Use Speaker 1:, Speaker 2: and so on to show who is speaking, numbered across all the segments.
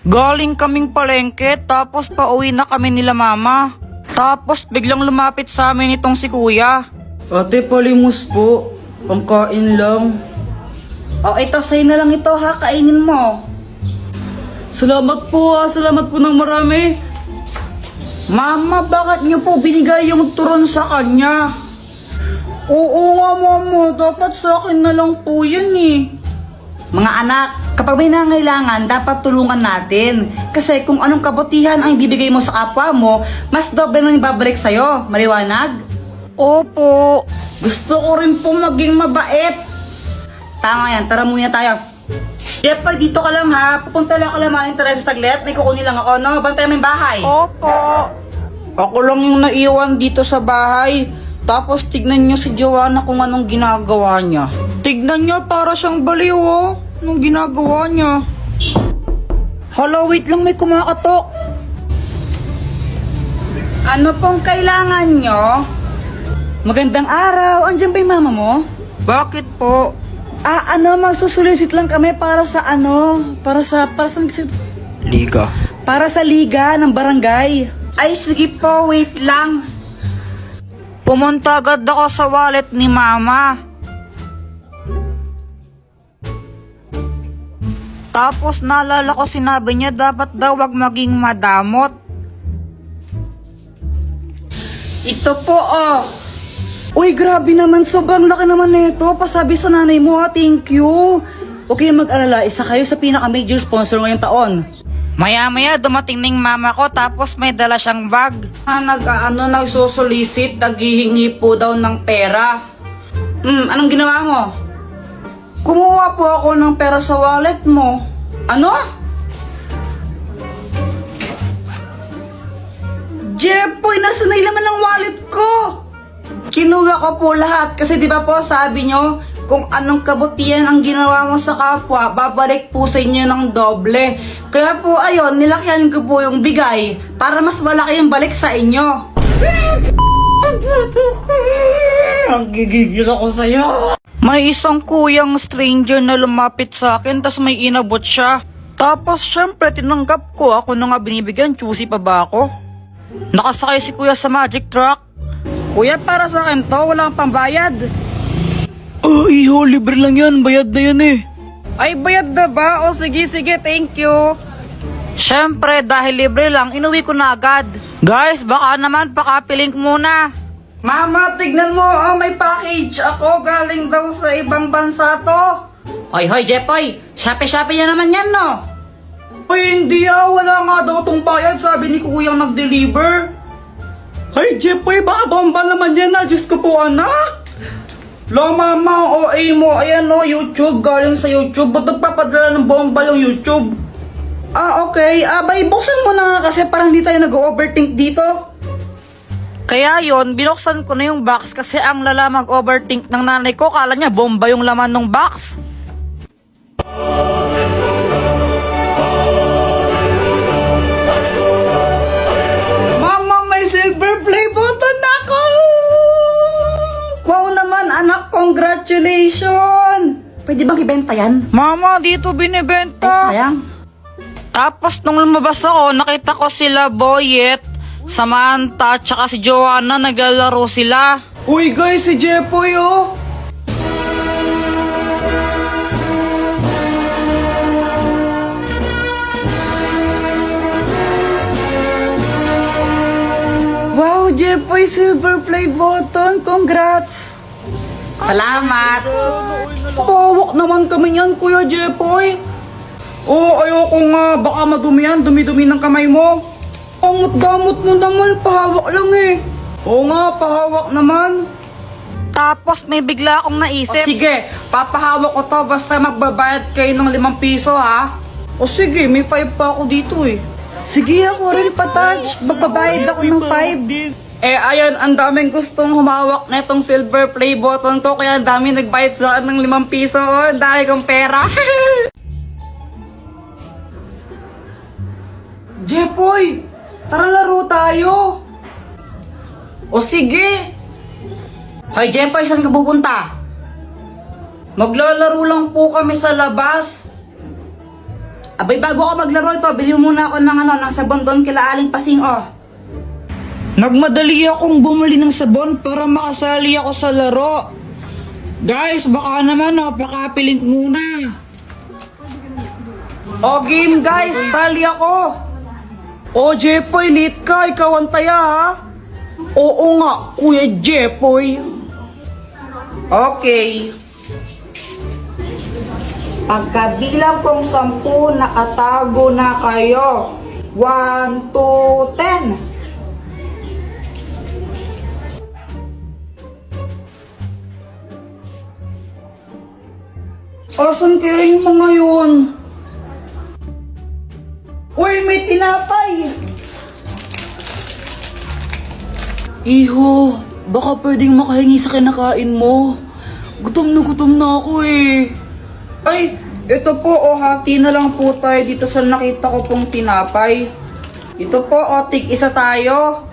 Speaker 1: Galing kaming palengke, tapos pauwi na kami nila mama. Tapos biglang lumapit sa amin itong si kuya.
Speaker 2: Ate, palimos po. Pangkain lang.
Speaker 1: Ito sa'yo na lang ito ha, kainin mo.
Speaker 2: Salamat po ha. Salamat po ng marami.
Speaker 1: Mama, bakit niyo po binigay yung turon sa kanya?
Speaker 2: Oo nga, mama. Dapat sa akin na lang po yan eh.
Speaker 1: Mga anak, kapag may nangailangan, dapat tulungan natin. Kasi kung anong kabutihan ang ibibigay mo sa kapwa mo, mas doble nang ibabalik sa'yo. Maliwanag?
Speaker 2: Opo.
Speaker 1: Gusto ko rin po maging mabait. Tama yan, tara muna tayo. Jepoy, dito ka lang ha. Pupunta lang ka lang mga interest sa saglit. May kukunin lang ako, no? Bantay mo yung bahay.
Speaker 2: Opo.
Speaker 1: Ako lang yung naiwan dito sa bahay. Tapos tignan nyo si Joanna kung anong ginagawa niya. Tignan nyo, para siyang baliw oh. Anong ginagawa niya? Hala, wait lang, may kumakatok. Ano pong kailangan nyo? Magandang araw, andyan ba yung mama mo?
Speaker 2: Bakit po?
Speaker 1: Magsusulisit lang kami para sa
Speaker 2: Liga.
Speaker 1: Para sa liga ng barangay. Ay, sige po, wait lang. Pumunta agad ako sa wallet ni mama. Tapos naalala ko sinabi niya dapat daw wag maging madamot. Ito po oh. Uy, grabe naman, sobrang laki naman nito. Pasabi sa nanay mo ha, thank you. Okay, mag-alala, isa kayo sa pinaka-major sponsor ngayong taon. Maya-maya dumating ning mama ko tapos may dala siyang bag. Nagsusulisit, naghihingi po daw ng pera. Anong ginawa mo? Kumuha po ako ng pera sa wallet mo. Ano? Jepoy, nasa na laman ng wallet ko? Kinuha ko po lahat kasi di ba po sabi nyo, kung anong kabutihan ang ginawa mo sa kapwa, babalik po sa inyo ng doble. Kaya po ayun, nilakyan ko po yung bigay para mas malaki yung balik sa inyo.
Speaker 2: Ang gigigil ako sa'yo.
Speaker 1: May isang kuyang stranger na lumapit sa akin tas may inabot siya. Tapos syempre tinanggap ko, ako na nga binibigyan, choosy pa ba ako? Nakasakay si kuya sa magic truck. Kuya, para sa akin to, walang pambayad.
Speaker 2: Iho, libre lang yan. Bayad na yan eh.
Speaker 1: Ay, bayad na ba? O sige, thank you. Syempre, dahil libre lang, inuwi ko na agad. Guys, baka naman pakapiling muna. Mama, tignan mo, may package ako. Galing daw sa ibang bansa to. Hoy, Jepoy, Shopee na naman yan, no?
Speaker 2: Ay, hindi wala nga daw tong bayad. Sabi ni kuyang nag-deliver. Ay, Jepoy, baka bomba naman yan na. Diyos ko po, anak. Lo, mama, OA mo. Ayan, YouTube. Galing sa YouTube. Ba't nagpapadala ng bomba yung YouTube?
Speaker 1: Okay. Bay, buksan mo na nga kasi parang hindi tayo nag-overthink dito. Kaya yon, binuksan ko na yung box kasi ang lala mag-overthink ng nanay ko. Kala niya bomba yung laman ng box.
Speaker 2: Silver play button ako!
Speaker 1: Wow naman anak, congratulations! Pwede bang ibenta yan? Mama, dito binibenta. Ay, sayang. Tapos nung lumabas ako, nakita ko sila Boyet, Samantha, tsaka si Joanna, naglalaro sila.
Speaker 2: Uy guys, si Jepoy oh!
Speaker 1: Wow, Jepoy, silver play button. Congrats! Salamat!
Speaker 2: Pawak naman kami yan, Kuya Jepoy. Ayoko nga. Baka madumi yan. Dumi-dumi ng kamay mo. Gamot mo naman. Pahawak lang eh. Oo nga, pahawak naman.
Speaker 1: Tapos may bigla akong naisip.
Speaker 2: Sige, papahawak ko to basta magbabayad kayo ng 5 piso ha. Sige, may 5 pa ako dito eh.
Speaker 1: Sige, ako rin patouch. Magbabayad ako ng 5.
Speaker 2: Ayan, ang daming gustong humawak na itong silver play button ko. Kaya ang daming nagbayad sa akin ng 5 piso. Ang dami kong pera. Jepoy, tara laro tayo.
Speaker 1: Sige. Hoy, Jepoy, saan ka pupunta?
Speaker 2: Maglalaro lang po kami sa labas. Abay, bago ako maglaro ito, bili muna ako ng ng sabon doon kila Aling Pasing, oh. Nagmadali akong bumili ng sabon para makasali ako sa laro. Guys, baka naman, pakapiling muna. O game guys, sali ako. O Jepoy, late ka, ikaw ang taya ha. Oo nga, Kuya Jepoy. Okay. Pagkabilang kong 10, nakatago na kayo. 1, 2, 10. Asan kaya yung mga yun? Uy, may tinapay! Iho, baka pwedeng makahingi sa kinakain mo. Gutom na ako eh. Ay, ito po hati na lang po tayo dito sa nakita ko pong tinapay. Ito po tig isa tayo.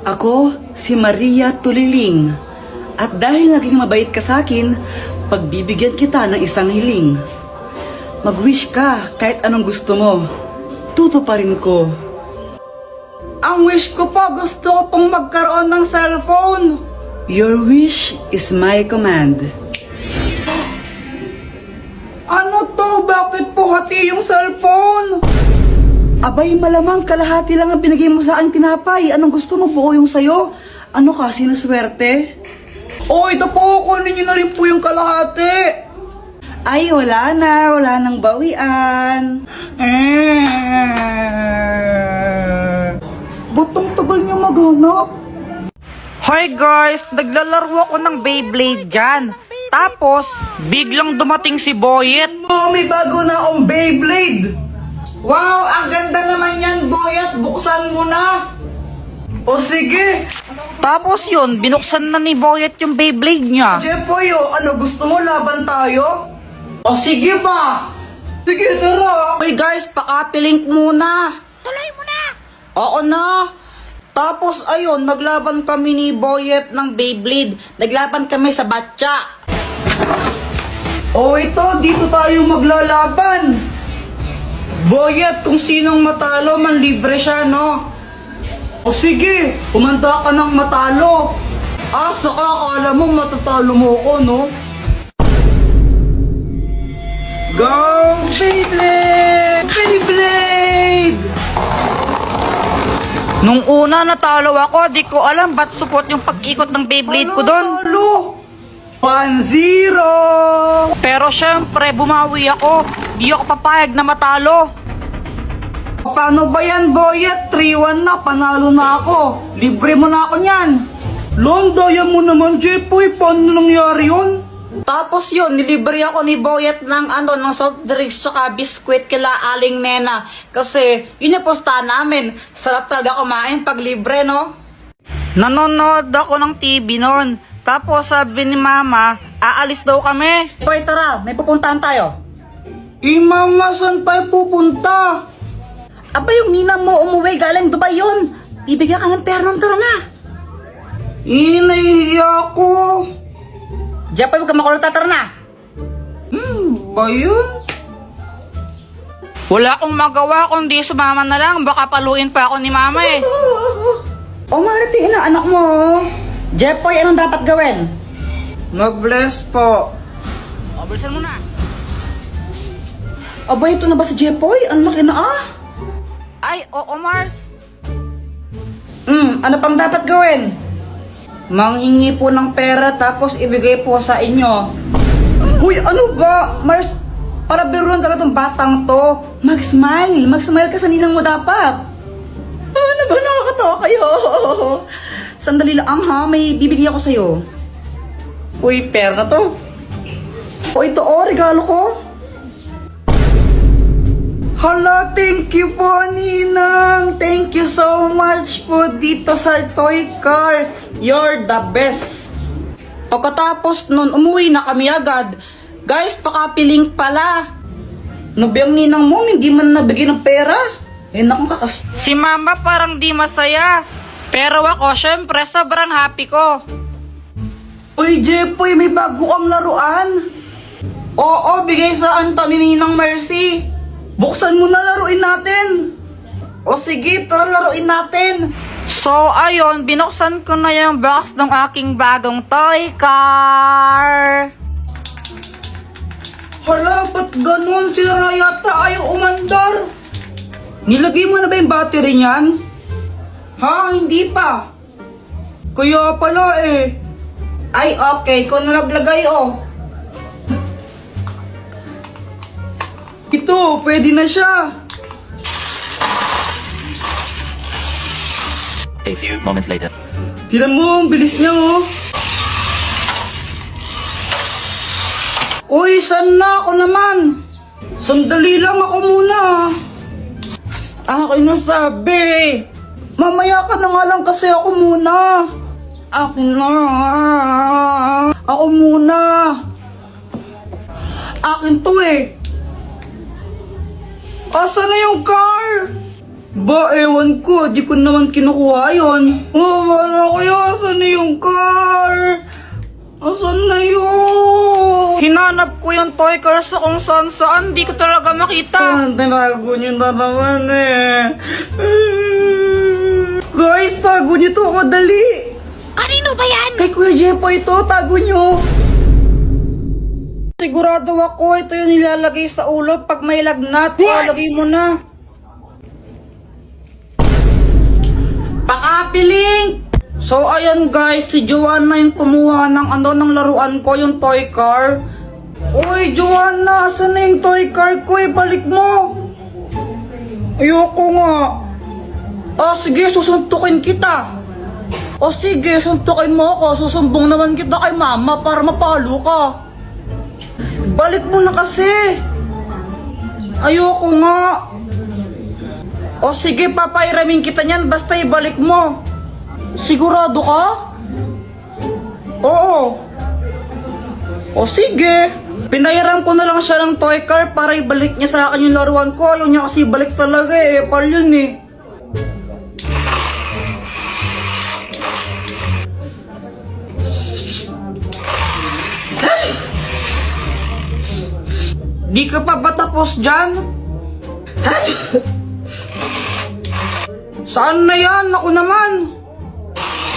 Speaker 2: Ako, si Maria Tuliling. At dahil naging mabait ka sa akin, pagbibigyan kita ng isang hiling. Mag-wish ka kahit anong gusto mo. Tutuparin ko. Ang wish ko po, gusto ko pong magkaroon ng cellphone. Your wish is my command. Ano to? Bakit po hati yung cellphone? Abay, malamang kalahati lang ang binigay mo sa aking tinapay. Anong gusto mo? Buo yung sayo. Ano ka? Sinuswerte? Oh, ito po. Kunin niyo na rin po yung kalahati. Ay, wala na. Wala nang bawian. Butong tagal niyo maghanap.
Speaker 1: Hi guys, naglalaro ako ng Beyblade dyan. Tapos, biglang dumating si Boyet.
Speaker 2: Oh, may bago na akong Beyblade. Wow, ang ganda naman yan, Boyet. Buksan mo na. O sige.
Speaker 1: Tapos yun, binuksan na ni Boyet yung Beyblade niya.
Speaker 2: Jepoy, ano gusto mo? Laban tayo? O sige ba? Sige, tara.
Speaker 1: Hey guys, pakapilink muna.
Speaker 3: Tuloy mo na!
Speaker 1: Oo na. Tapos ayun, naglaban kami ni Boyet ng Beyblade. Naglaban kami sa batya.
Speaker 2: O ito, dito tayo maglalaban. Boyet, kung sinong matalo, manlibre siya, no? O sige, umanda ka ng matalo. Saka akala mo matatalo mo ko, no? Go, Beyblade! Beyblade!
Speaker 1: Nung una natalo ako, di ko alam ba't support yung pag-ikot ng Beyblade ko doon.
Speaker 2: Talo! 1-0!
Speaker 1: Pero syempre, bumawi ako. Di ako papayag na matalo.
Speaker 2: Paano ba yan, Boyet? 3-1 na, panalo na ako. Libre mo na ako niyan. Daya mo naman, Jepoy. Paano nangyari yun?
Speaker 1: Tapos yun, nilibre ako ni Boyet ng ng soft drinks tsaka biskwit kila Aling Nena. Kasi yun yung posta namin. Sarap talaga kumain pag libre, no? Nanonood ako ng TV noon. Tapos sabi ni Mama, aalis daw kami.
Speaker 2: Boy, tara, may pupuntahan tayo. Mama, saan tayo pupunta?
Speaker 3: Aba, yung ninang mo umuwi galing Dubai yun. Bibigyan ka ng pera nun, tara na.
Speaker 2: Nahihiya ko.
Speaker 3: Jepoy, huwag ka makulong, tara na.
Speaker 2: Ba yun?
Speaker 1: Wala akong magawa kundi sumama na lang. Baka paluin pa ako ni Mama eh.
Speaker 2: O, Marity, anak mo.
Speaker 3: Jepoy, anong dapat gawin?
Speaker 2: Mag-bless po.
Speaker 1: O, bilisan mo na.
Speaker 3: Aba, ito na ba si Jepoy? Ang laki na
Speaker 1: Ay, oo Mars.
Speaker 3: Ano pang dapat gawin?
Speaker 2: Manghingi po ng pera tapos ibigay po sa inyo. Huy, ano ba? Mars, para biruan talaga tong batang to.
Speaker 3: Mag-smile. Mag-smile ka sa ninang mo dapat. Ano ba? Nakakatawa kayo. Sandali lang ha. May bibigyan ako sa'yo.
Speaker 2: Uy, pera na to.
Speaker 3: O ito regalo ko.
Speaker 2: Hala, thank you po, Ninang. Thank you so much po dito sa toy car. You're the best.
Speaker 1: Pagkatapos nun, umuwi na kami agad. Guys, pakapiling pala.
Speaker 3: Nabiyang ninang mo, hindi man nabigyan ng pera. Naku,
Speaker 1: Si Mama parang di masaya. Pero ako, syempre, sobrang happy ko.
Speaker 3: Uy, Jepoy, may bago kang laruan. Oo, bigay sa Anthony ni Ninang Mercy. Buksan mo na, laruin natin. O sige, tara laruin natin.
Speaker 1: So, ayun, binuksan ko na yung box ng aking bagong toy car.
Speaker 3: Hala, ba't ganun? Sira yata ayaw umandar. Nilagay mo na ba yung battery niyan? Ha, hindi pa. Kaya pala eh. Ay, okay. Ikaw na naglagay, oh. Ito, pwede na siya.
Speaker 4: A few moments later.
Speaker 3: Tignan mo, ang bilis niya, oh. Uy, saan na ako naman? Sandali lang ako muna. Akin na sabi. Mamaya ka na nga lang kasi ako muna. Akin na. Ako muna. Akin to eh. Asa na yung car? Ba, ewan ko. Di ko naman kinukuha yun. Wala kaya. Asa na yung car? Asan na yun?
Speaker 1: Hinanap ko yung toy car sa kung saan. Di ko talaga makita.
Speaker 3: Tinago niyo na naman eh. Guys, tago niyo to. Madali.
Speaker 1: Kanino ba yan?
Speaker 3: Kay Kuya Jepoy ito. Tago niyo.
Speaker 1: Sigurado ako, ito yung nilalagay sa ulo pag may lagnat. Lagay mo na.
Speaker 3: Pang-apiling! So, ayan guys, si Joanna yung kumuha ng laruan ko, yung toy car. Uy, Joanna, asan na yung toy car ko? Balik mo! Ayoko nga. Oh, sige, susuntukin kita. O sige, suntukin mo ako. Susumbong naman kita kay mama para mapalo ka. Balik mo na kasi. Ayoko nga. O sige, papairamin kita niyan basta ibalik mo. Sigurado ka? Oo. O sige. Pinayaran ko na lang siya ng toy car para ibalik niya sa akin yung laruan ko. Ayaw niya kasi balik talaga eh. Pal yun eh. Di ka pa ba tapos dyan? Saan na yan? Ako naman.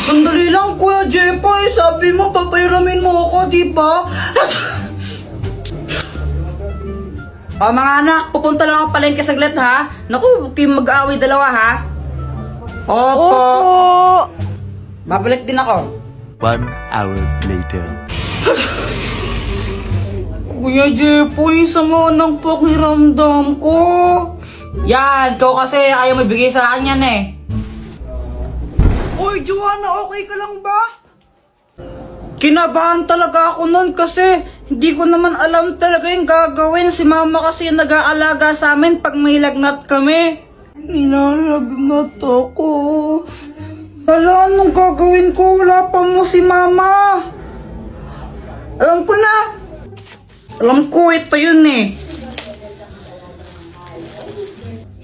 Speaker 3: Sandali lang, Kuya Jepoy. Sabi mo, papairamin mo ako, di ba? Mga anak, pupunta lang ako palengke saglit, ha? Naku, huwag kayong mag-aaway dalawa, ha? Opo. Babalik din ako.
Speaker 4: 1 hour later.
Speaker 3: Kuya Jepoy, sama ng pakiramdam ko.
Speaker 1: Yan, ikaw kasi ayaw mabigay sa akin yan eh.
Speaker 3: Uy, Joanna, okay ka lang ba? Kinabahan talaga ako nun kasi hindi ko naman alam talaga yung gagawin. Si mama kasi yung nag-aalaga sa amin pag may lagnat kami. Nilalagnat ako. Hala, anong gagawin ko? Wala pa mo si mama. Alam ko na. Alam ko, ito yun eh.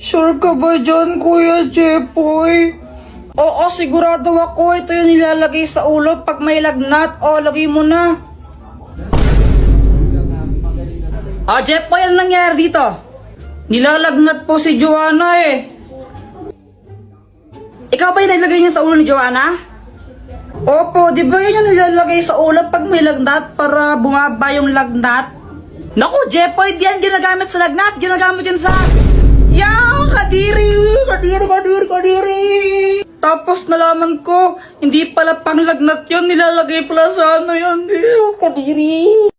Speaker 3: Sure ka ba dyan, Kuya Jepoy? Oo, sigurado ako. Ito yung nilalagay sa ulo pag may lagnat. O, lagay mo na. Jepoy, ano nangyari dito? Nilalagnat po si Joanna eh. Ikaw ba yung nilagay niya sa ulo ni Joanna? Opo, di ba yun yung nilalagay sa ulo pag may lagnat para bumaba yung lagnat? Naku, Jepoy, yan ginagamit sa lagnat. Ginagamit yan sa... Yaw! Kadiri! Kadiri! Tapos nalaman ko, hindi pala pang lagnat yun. Nilalagay pala sa ano yun. Kadiri!